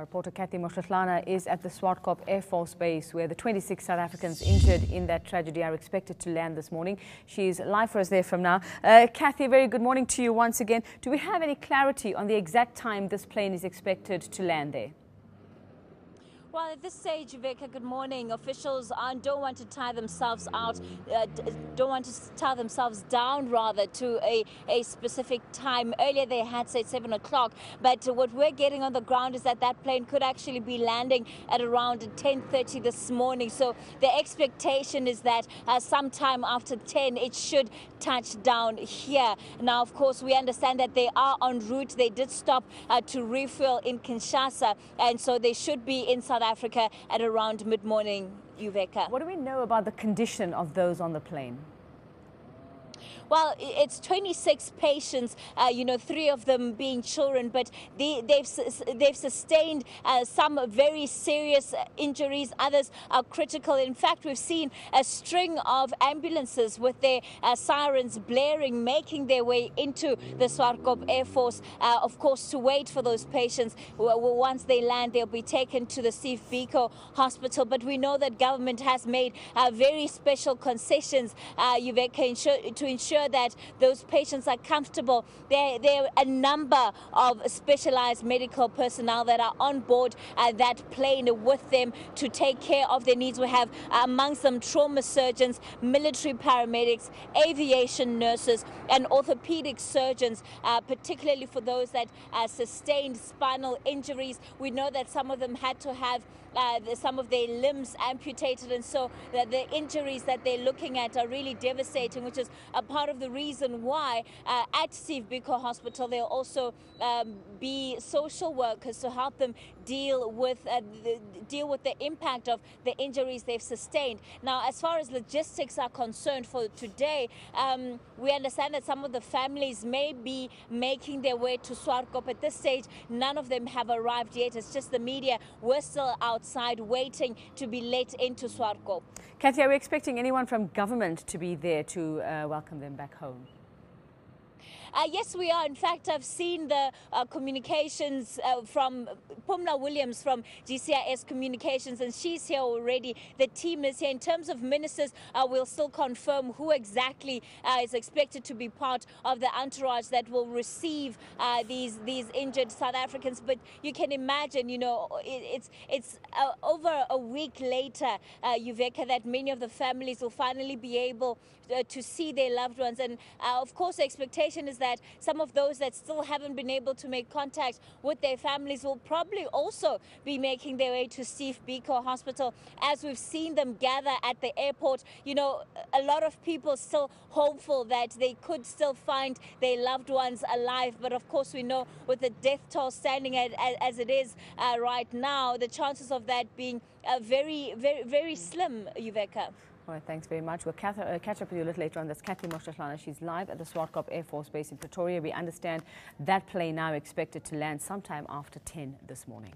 Our reporter Cathy Mohlahlana is at the Swarkop Air Force Base, where the 26 South Africans injured in that tragedy are expected to land this morning. She's live for us there from now. Cathy, very good morning to you once again. Do we have any clarity on the exact time this plane is expected to land there? Well, at this stage, Vika, good morning. Officials don't want to tie themselves out, don't want to tie themselves down, rather, to a specific time. Earlier, they had said 7 o'clock, but what we're getting on the ground is that that plane could actually be landing at around 10:30 this morning. So the expectation is that sometime after 10, it should touch down here. Now, of course, we understand that they are en route. They did stop to refuel in Kinshasa, and so they should be in South Africa at around mid-morning, Uveka. What do we know about the condition of those on the plane? Well, it's 26 patients, 3 of them being children, but they've sustained some very serious injuries. Others are critical. In fact, we've seen a string of ambulances with their sirens blaring, making their way into the Swarkop Air Force, of course, to wait for those patients. Once they land, they'll be taken to the Steve Biko Hospital. But we know that government has made very special concessions, to ensure that those patients are comfortable. There are a number of specialized medical personnel that are on board that plane with them to take care of their needs. We have amongst them trauma surgeons, military paramedics, aviation nurses, and orthopedic surgeons, particularly for those that sustained spinal injuries. We know that some of them had to have some of their limbs amputated, and so the injuries that they're looking at are really devastating, which is a part of the reason why at Steve Biko Hospital there'll also be social workers to help them deal with the impact of the injuries they've sustained. Now, as far as logistics are concerned for today, we understand that some of the families may be making their way to Swarkop. At this stage, none of them have arrived yet. It's just the media. We're still outside waiting to be let into Swarkop. Cathy, are we expecting anyone from government to be there to welcome them back home? Yes, we are. In fact, I've seen the communications from Pumla Williams from GCIS Communications, and she's here already. The team is here. In terms of ministers, we'll still confirm who exactly is expected to be part of the entourage that will receive these injured South Africans. But you can imagine, it's over a week later, Uveka, that many of the families will finally be able to see their loved ones. And of course, the expectation is that some of those that still haven't been able to make contact with their families will probably also be making their way to Steve Biko Hospital. As we've seen them gather at the airport, a lot of people still hopeful that they could still find their loved ones alive. But of course, we know with the death toll standing as it is right now, the chances of that being very, very, very slim, Uveka. All right, thanks very much. We'll catch up with you a little later on. That's Cathy Mohlahlana. She's live at the Swarkop Air Force Base in Pretoria. We understand that plane now expected to land sometime after 10 this morning.